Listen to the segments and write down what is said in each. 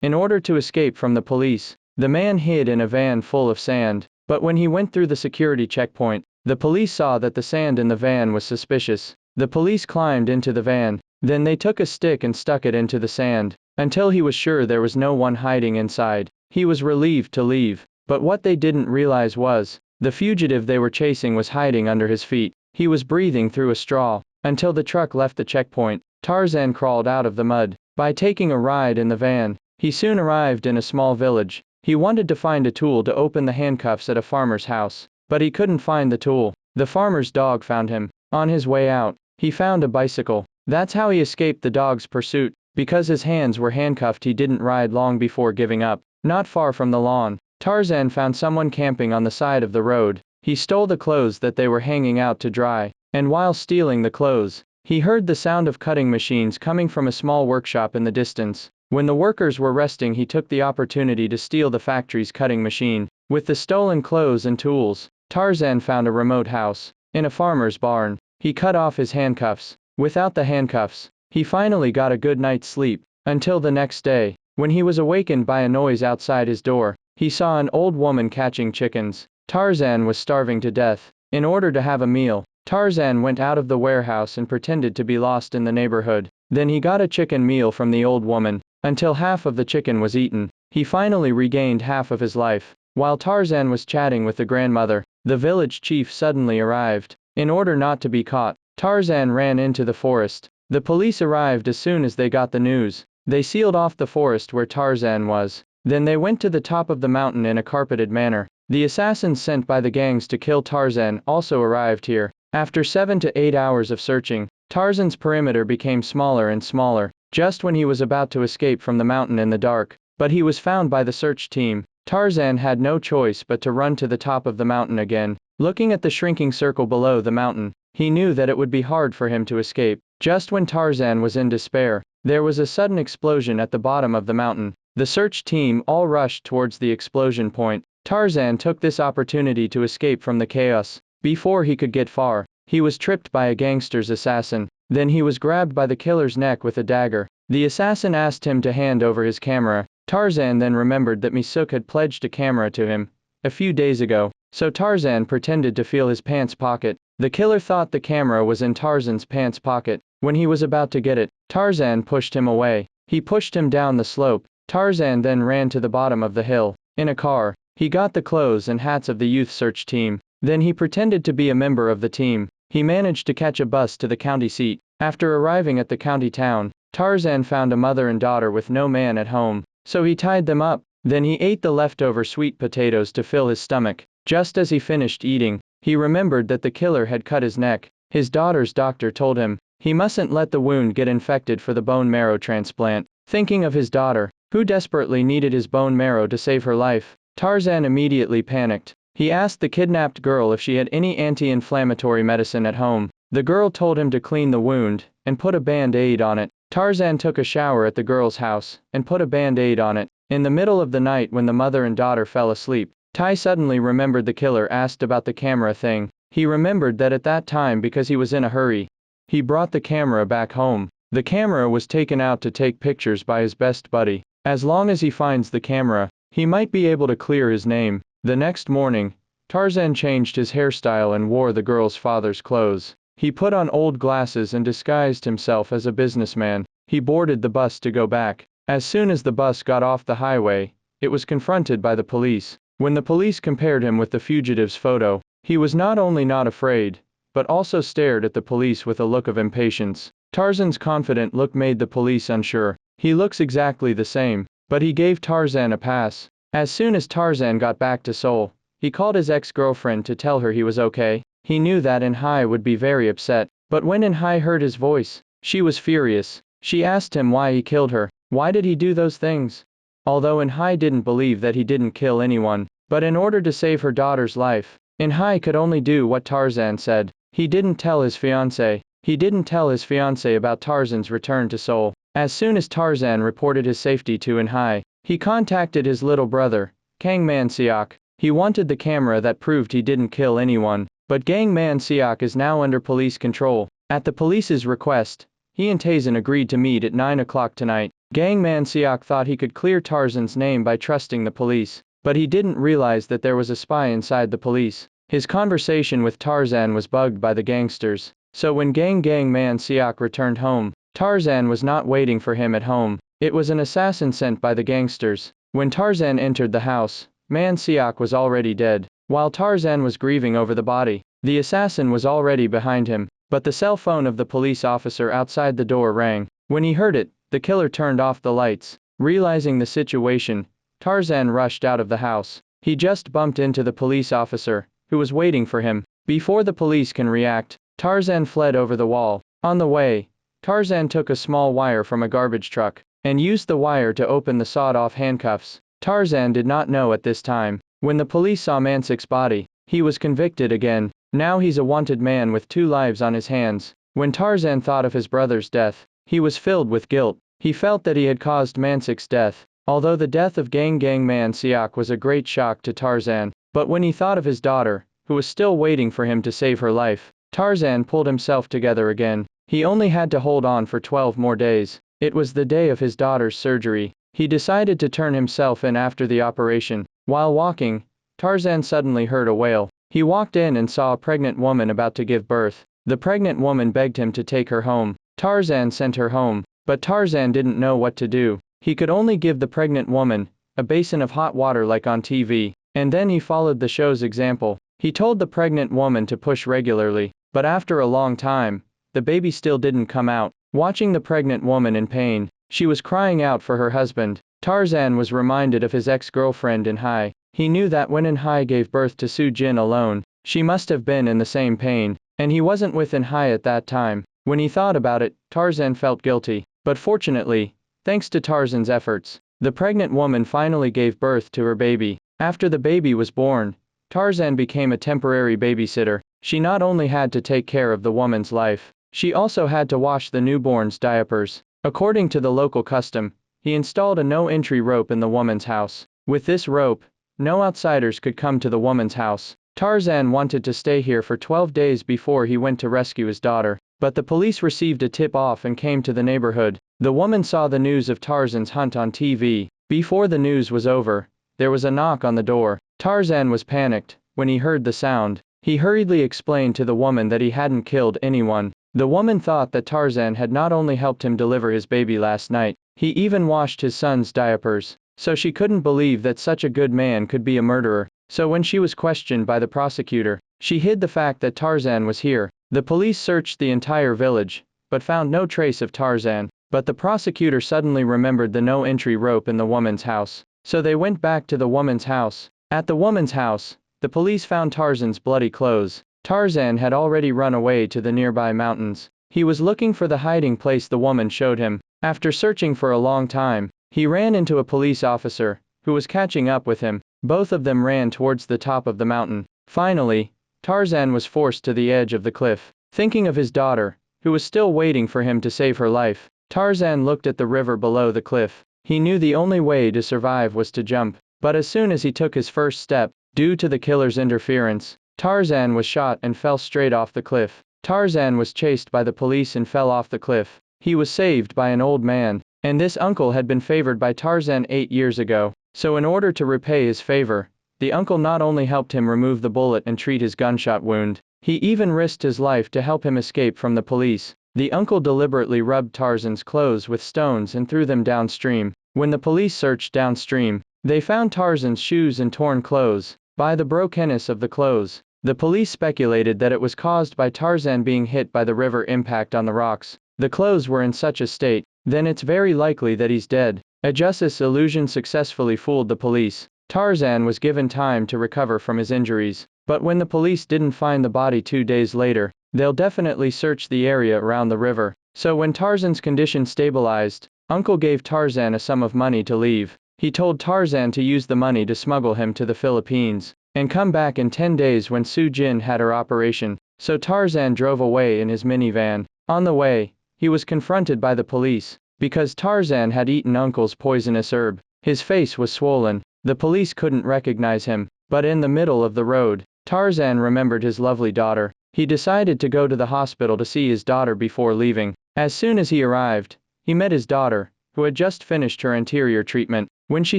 In order to escape from the police, the man hid in a van full of sand, but when he went through the security checkpoint, the police saw that the sand in the van was suspicious. The police climbed into the van, then they took a stick and stuck it into the sand, until he was sure there was no one hiding inside. He was relieved to leave, but what they didn't realize was, the fugitive they were chasing was hiding under his feet. He was breathing through a straw. Until the truck left the checkpoint, Tarzan crawled out of the mud. By taking a ride in the van, he soon arrived in a small village. He wanted to find a tool to open the handcuffs at a farmer's house, but he couldn't find the tool. The farmer's dog found him. On his way out, he found a bicycle. That's how he escaped the dog's pursuit. Because his hands were handcuffed, he didn't ride long before giving up. Not far from the lawn, Tarzan found someone camping on the side of the road. He stole the clothes that they were hanging out to dry, and while stealing the clothes, he heard the sound of cutting machines coming from a small workshop in the distance. When the workers were resting, he took the opportunity to steal the factory's cutting machine. With the stolen clothes and tools, Tarzan found a remote house. In a farmer's barn, he cut off his handcuffs. Without the handcuffs, he finally got a good night's sleep, until the next day, when he was awakened by a noise outside his door. He saw an old woman catching chickens. Tarzan was starving to death. In order to have a meal, Tarzan went out of the warehouse and pretended to be lost in the neighborhood. Then he got a chicken meal from the old woman. Until half of the chicken was eaten, he finally regained half of his life. While Tarzan was chatting with the grandmother, the village chief suddenly arrived. In order not to be caught, Tarzan ran into the forest. The police arrived as soon as they got the news. They sealed off the forest where Tarzan was. Then they went to the top of the mountain in a carpeted manner. The assassins sent by the gangs to kill Tarzan also arrived here. After 7 to 8 hours of searching, Tarzan's perimeter became smaller and smaller, just when he was about to escape from the mountain in the dark. But he was found by the search team. Tarzan had no choice but to run to the top of the mountain again. Looking at the shrinking circle below the mountain, he knew that it would be hard for him to escape. Just when Tarzan was in despair, there was a sudden explosion at the bottom of the mountain. The search team all rushed towards the explosion point. Tarzan took this opportunity to escape from the chaos. Before he could get far, he was tripped by a gangster's assassin. Then he was grabbed by the killer's neck with a dagger. The assassin asked him to hand over his camera. Tarzan then remembered that Misuk had pledged a camera to him a few days ago, so Tarzan pretended to feel his pants pocket. The killer thought the camera was in Tarzan's pants pocket. When he was about to get it, Tarzan pushed him away. He pushed him down the slope. Tarzan then ran to the bottom of the hill. In a car, he got the clothes and hats of the youth search team. Then he pretended to be a member of the team. He managed to catch a bus to the county seat. After arriving at the county town, Tarzan found a mother and daughter with no man at home, so he tied them up. Then he ate the leftover sweet potatoes to fill his stomach. Just as he finished eating, he remembered that the killer had cut his neck. His daughter's doctor told him he mustn't let the wound get infected for the bone marrow transplant. Thinking of his daughter, who desperately needed his bone marrow to save her life, Tarzan immediately panicked. He asked the kidnapped girl if she had any anti-inflammatory medicine at home. The girl told him to clean the wound and put a band-aid on it. Tarzan took a shower at the girl's house and put a band-aid on it. In the middle of the night, when the mother and daughter fell asleep, Tai suddenly remembered the killer asked about the camera thing. He remembered that at that time, because he was in a hurry, he brought the camera back home. The camera was taken out to take pictures by his best buddy. As long as he finds the camera, he might be able to clear his name. The next morning, Tarzan changed his hairstyle and wore the girl's father's clothes. He put on old glasses and disguised himself as a businessman. He boarded the bus to go back. As soon as the bus got off the highway, it was confronted by the police. When the police compared him with the fugitive's photo, he was not only not afraid, but also stared at the police with a look of impatience. Tarzan's confident look made the police unsure. He looks exactly the same, but he gave Tarzan a pass. As soon as Tarzan got back to Seoul, he called his ex-girlfriend to tell her he was okay. He knew that In-hai would be very upset, but when In-hai heard his voice, she was furious. She asked him why he killed her. Why did he do those things? Although In-hai didn't believe that he didn't kill anyone, but in order to save her daughter's life, In-hai could only do what Tarzan said. He didn't tell his fiancée. He didn't tell his fiancée about Tarzan's return to Seoul. As soon as Tarzan reported his safety to In-hai, he contacted his little brother, Kang Man-seok. He wanted the camera that proved he didn't kill anyone, but Kang Man-seok is now under police control. At the police's request, he and Taesan agreed to meet at 9 o'clock tonight. Gangman Siak thought he could clear Tarzan's name by trusting the police, but he didn't realize that there was a spy inside the police. His conversation with Tarzan was bugged by the gangsters, so when Gangman Siak returned home, Tarzan was not waiting for him at home. It was an assassin sent by the gangsters. When Tarzan entered the house, Man Siak was already dead. While Tarzan was grieving over the body, the assassin was already behind him, but the cell phone of the police officer outside the door rang. When he heard it, the killer turned off the lights. Realizing the situation, Tarzan rushed out of the house. He just bumped into the police officer, who was waiting for him. Before the police can react, Tarzan fled over the wall. On the way, Tarzan took a small wire from a garbage truck, and used the wire to open the sawed-off handcuffs. Tarzan did not know at this time. When the police saw Mansik's body, he was convicted again. Now he's a wanted man with 2 lives on his hands. When Tarzan thought of his brother's death, he was filled with guilt. He felt that he had caused Mansik's death. Although the death of Gangman Siak was a great shock to Tarzan, but when he thought of his daughter, who was still waiting for him to save her life, Tarzan pulled himself together again. He only had to hold on for 12 more days. It was the day of his daughter's surgery. He decided to turn himself in after the operation. While walking, Tarzan suddenly heard a wail. He walked in and saw a pregnant woman about to give birth. The pregnant woman begged him to take her home. Tarzan sent her home, but Tarzan didn't know what to do. He could only give the pregnant woman a basin of hot water like on TV, and then he followed the show's example. He told the pregnant woman to push regularly, but after a long time, the baby still didn't come out. Watching the pregnant woman in pain, she was crying out for her husband. Tarzan was reminded of his ex-girlfriend In Hai. He knew that when In Hai gave birth to Su Jin alone, she must have been in the same pain, and he wasn't with In Hai at that time. When he thought about it, Tarzan felt guilty. But fortunately, thanks to Tarzan's efforts, the pregnant woman finally gave birth to her baby. After the baby was born, Tarzan became a temporary babysitter. She not only had to take care of the woman's life, she also had to wash the newborn's diapers. According to the local custom, he installed a no-entry rope in the woman's house. With this rope, no outsiders could come to the woman's house. Tarzan wanted to stay here for 12 days before he went to rescue his daughter, but the police received a tip-off and came to the neighborhood. The woman saw the news of Tarzan's hunt on TV. Before the news was over, there was a knock on the door. Tarzan was panicked. When he heard the sound, he hurriedly explained to the woman that he hadn't killed anyone. The woman thought that Tarzan had not only helped him deliver his baby last night, he even washed his son's diapers. So she couldn't believe that such a good man could be a murderer. So when she was questioned by the prosecutor, she hid the fact that Tarzan was here. The police searched the entire village, but found no trace of Tarzan. But the prosecutor suddenly remembered the no-entry rope in the woman's house. So they went back to the woman's house. At the woman's house, the police found Tarzan's bloody clothes. Tarzan had already run away to the nearby mountains. He was looking for the hiding place the woman showed him. After searching for a long time, he ran into a police officer, who was catching up with him. Both of them ran towards the top of the mountain. Finally, Tarzan was forced to the edge of the cliff. Thinking of his daughter, who was still waiting for him to save her life, Tarzan looked at the river below the cliff. He knew the only way to survive was to jump. But as soon as he took his first step, due to the killer's interference, Tarzan was shot and fell straight off the cliff. Tarzan was chased by the police and fell off the cliff. He was saved by an old man, and this uncle had been favored by Tarzan 8 years ago. So in order to repay his favor, the uncle not only helped him remove the bullet and treat his gunshot wound, he even risked his life to help him escape from the police. The uncle deliberately rubbed Tarzan's clothes with stones and threw them downstream. When the police searched downstream, they found Tarzan's shoes and torn clothes. By the brokenness of the clothes, the police speculated that it was caused by Tarzan being hit by the river impact on the rocks. The clothes were in such a state, then it's very likely that he's dead. A justice illusion successfully fooled the police. Tarzan was given time to recover from his injuries, but when the police didn't find the body 2 days later, they'll definitely search the area around the river. So when Tarzan's condition stabilized, Uncle gave Tarzan a sum of money to leave. He told Tarzan to use the money to smuggle him to the Philippines, and come back in 10 days when Su Jin had her operation. So Tarzan drove away in his minivan. On the way, he was confronted by the police, because Tarzan had eaten Uncle's poisonous herb. His face was swollen. The police couldn't recognize him, but in the middle of the road, Tarzan remembered his lovely daughter. He decided to go to the hospital to see his daughter before leaving. As soon as he arrived, he met his daughter, who had just finished her anterior treatment. When she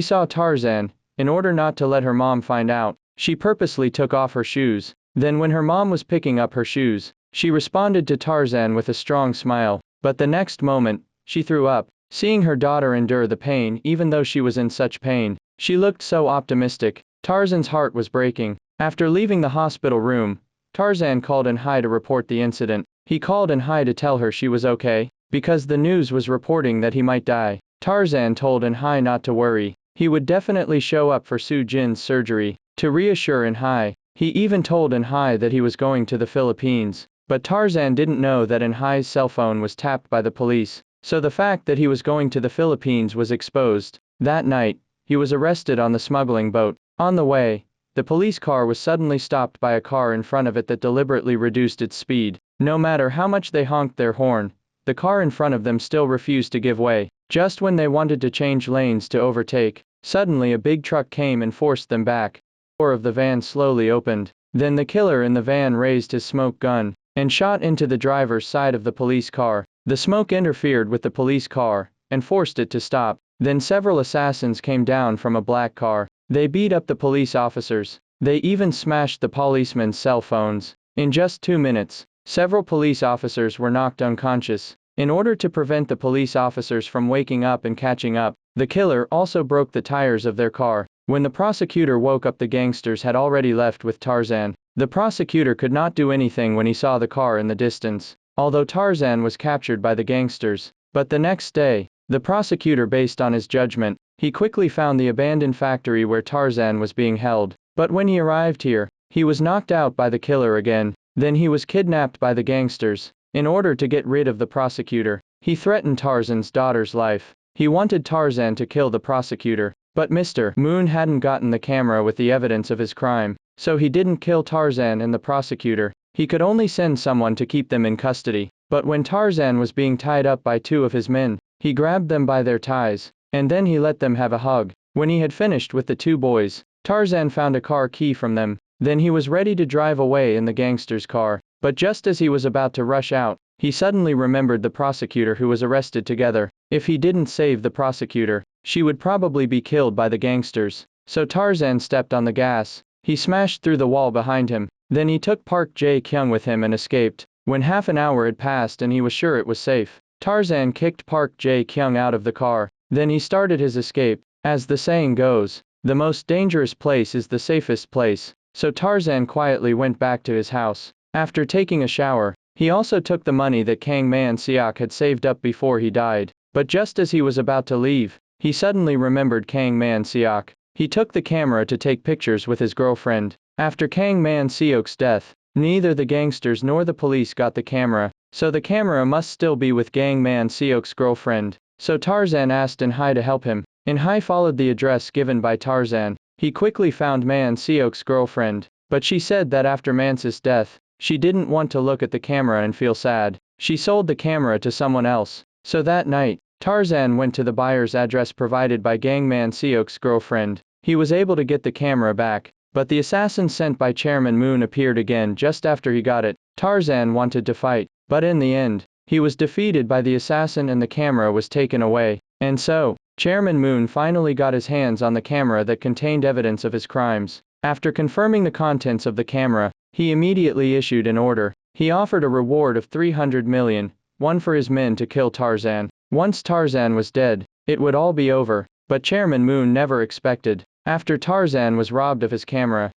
saw Tarzan, in order not to let her mom find out, she purposely took off her shoes. Then when her mom was picking up her shoes, she responded to Tarzan with a strong smile, but the next moment, she threw up. Seeing her daughter endure the pain even though she was in such pain, she looked so optimistic. Tarzan's heart was breaking. After leaving the hospital room, Tarzan called In-hai to report the incident. He called In-hai to tell her she was okay, because the news was reporting that he might die. Tarzan told In-hai not to worry, he would definitely show up for Su Jin's surgery. To reassure In-hai, he even told In-hai that he was going to the Philippines. But Tarzan didn't know that In-hai's cell phone was tapped by the police, so the fact that he was going to the Philippines was exposed. That night, he was arrested on the smuggling boat. On the way, the police car was suddenly stopped by a car in front of it that deliberately reduced its speed. No matter how much they honked their horn, the car in front of them still refused to give way. Just when they wanted to change lanes to overtake, suddenly a big truck came and forced them back. The door of the van slowly opened. Then the killer in the van raised his smoke gun and shot into the driver's side of the police car. The smoke interfered with the police car and forced it to stop. Then several assassins came down from a black car. They beat up the police officers. They even smashed the policemen's cell phones. In just 2 minutes, several police officers were knocked unconscious. In order to prevent the police officers from waking up and catching up, the killer also broke the tires of their car. When the prosecutor woke up, the gangsters had already left with Tarzan. The prosecutor could not do anything when he saw the car in the distance, although Tarzan was captured by the gangsters. But the next day, the prosecutor, based on his judgment, he quickly found the abandoned factory where Tarzan was being held. But when he arrived here, he was knocked out by the killer again. Then he was kidnapped by the gangsters. In order to get rid of the prosecutor, he threatened Tarzan's daughter's life. He wanted Tarzan to kill the prosecutor, but Mr. Moon hadn't gotten the camera with the evidence of his crime, so he didn't kill Tarzan and the prosecutor. He could only send someone to keep them in custody. But when Tarzan was being tied up by 2 of his men, he grabbed them by their ties, and then he let them have a hug. When he had finished with the 2 boys, Tarzan found a car key from them. Then he was ready to drive away in the gangster's car. But just as he was about to rush out, he suddenly remembered the prosecutor who was arrested together. If he didn't save the prosecutor, she would probably be killed by the gangsters. So Tarzan stepped on the gas. He smashed through the wall behind him. Then he took Park Jae-kyung with him and escaped. When half an hour had passed and he was sure it was safe, Tarzan kicked Park Jae-kyung out of the car. Then he started his escape. As the saying goes, the most dangerous place is the safest place. So Tarzan quietly went back to his house. After taking a shower, he also took the money that Kang Man-seok had saved up before he died. But just as he was about to leave, he suddenly remembered Kang Man-seok. He took the camera to take pictures with his girlfriend. After Kang Man-seok's death, neither the gangsters nor the police got the camera, so the camera must still be with Kang Man-seok's girlfriend. So Tarzan asked In-hai to help him. In-hai followed the address given by Tarzan. He quickly found Man-seok's girlfriend, but she said that after Manse's death, she didn't want to look at the camera and feel sad. She sold the camera to someone else. So that night, Tarzan went to the buyer's address provided by Kang Man-seok's girlfriend. He was able to get the camera back, but the assassin sent by Chairman Moon appeared again just after he got it. Tarzan wanted to fight, but in the end, he was defeated by the assassin and the camera was taken away. And so, Chairman Moon finally got his hands on the camera that contained evidence of his crimes. After confirming the contents of the camera, he immediately issued an order. He offered a reward of 300 million, one for his men to kill Tarzan. Once Tarzan was dead, it would all be over. But Chairman Moon never expected. After Tarzan was robbed of his camera,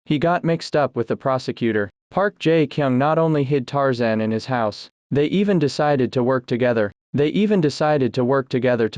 he got mixed up with the prosecutor. Park Jae-kyung not only hid Tarzan in his house, they even decided to work together. To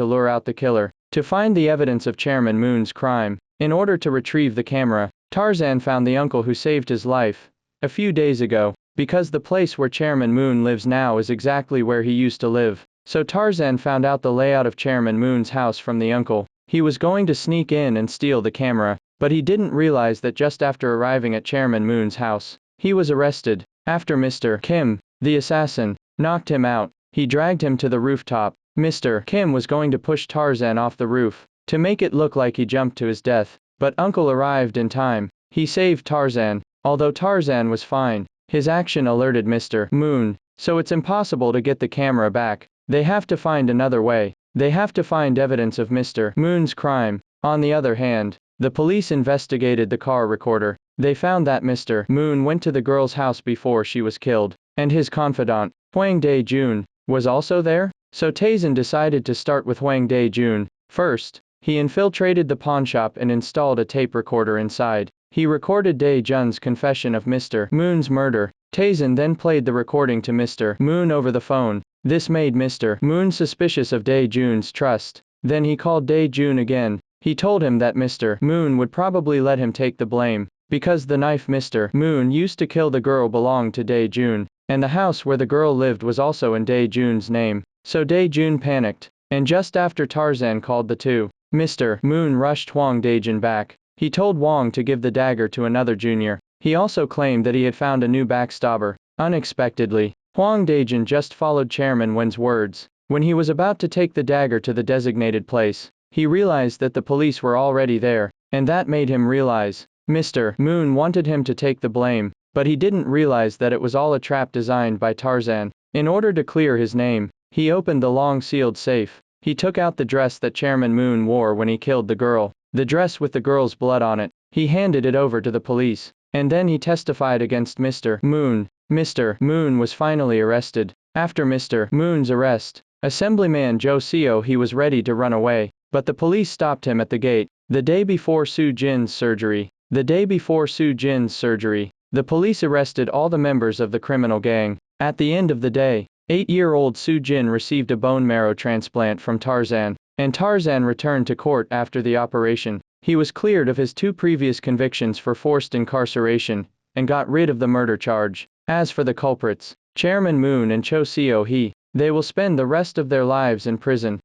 lure out the killer, to find the evidence of Chairman Moon's crime. In order to retrieve the camera, Tarzan found the uncle who saved his life a few days ago, because the place where Chairman Moon lives now is exactly where he used to live. So Tarzan found out the layout of Chairman Moon's house from the uncle. He was going to sneak in and steal the camera, but he didn't realize that just after arriving at Chairman Moon's house, he was arrested. After Mr. Kim, the assassin, knocked him out, he dragged him to the rooftop. Mr. Kim was going to push Tarzan off the roof, to make it look like he jumped to his death, but uncle arrived in time. He saved Tarzan. Although Tarzan was fine, his action alerted Mr. Moon, so it's impossible to get the camera back. They have to find another way. They have to find evidence of Mr. Moon's crime. On the other hand, the police investigated the car recorder. They found that Mr. Moon went to the girl's house before she was killed, and his confidant, Hwang Dae-jun, was also there. So Taesin decided to start with Hwang Dae-jun. First, he infiltrated the pawnshop and installed a tape recorder inside. He recorded Dae-jun's confession of Mr. Moon's murder. Taesin then played the recording to Mr. Moon over the phone. This made Mr. Moon suspicious of Dae-jun's trust. Then he called Dae-jun again. He told him that Mr. Moon would probably let him take the blame, because the knife Mr. Moon used to kill the girl belonged to Dae-jun, and the house where the girl lived was also in Dae-jun's name. So Dae-jun panicked, and just after Tarzan called the two, Mr. Moon rushed Hwang Dae-jun back. He told Hwang to give the dagger to another junior. He also claimed that he had found a new backstabber. Unexpectedly, Hwang Dae-jun just followed Chairman Wen's words. When he was about to take the dagger to the designated place, he realized that the police were already there, and that made him realize Mr. Moon wanted him to take the blame, but he didn't realize that it was all a trap designed by Tarzan. In order to clear his name, he opened the long sealed safe. He took out the dress that Chairman Moon wore when he killed the girl, the dress with the girl's blood on it. He handed it over to the police, and then he testified against Mr. Moon. Mr. Moon was finally arrested. After Mr. Moon's arrest, Assemblyman Jo Seo-hee was ready to run away, but the police stopped him at the gate. The day before Soo Jin's surgery, the police arrested all the members of the criminal gang. At the end of the day, 8-year-old Soo Jin received a bone marrow transplant from Tarzan, and Tarzan returned to court after the operation. He was cleared of his 2 previous convictions for forced incarceration, and got rid of the murder charge. As for the culprits, Chairman Moon and Cho Seo-hee, they will spend the rest of their lives in prison.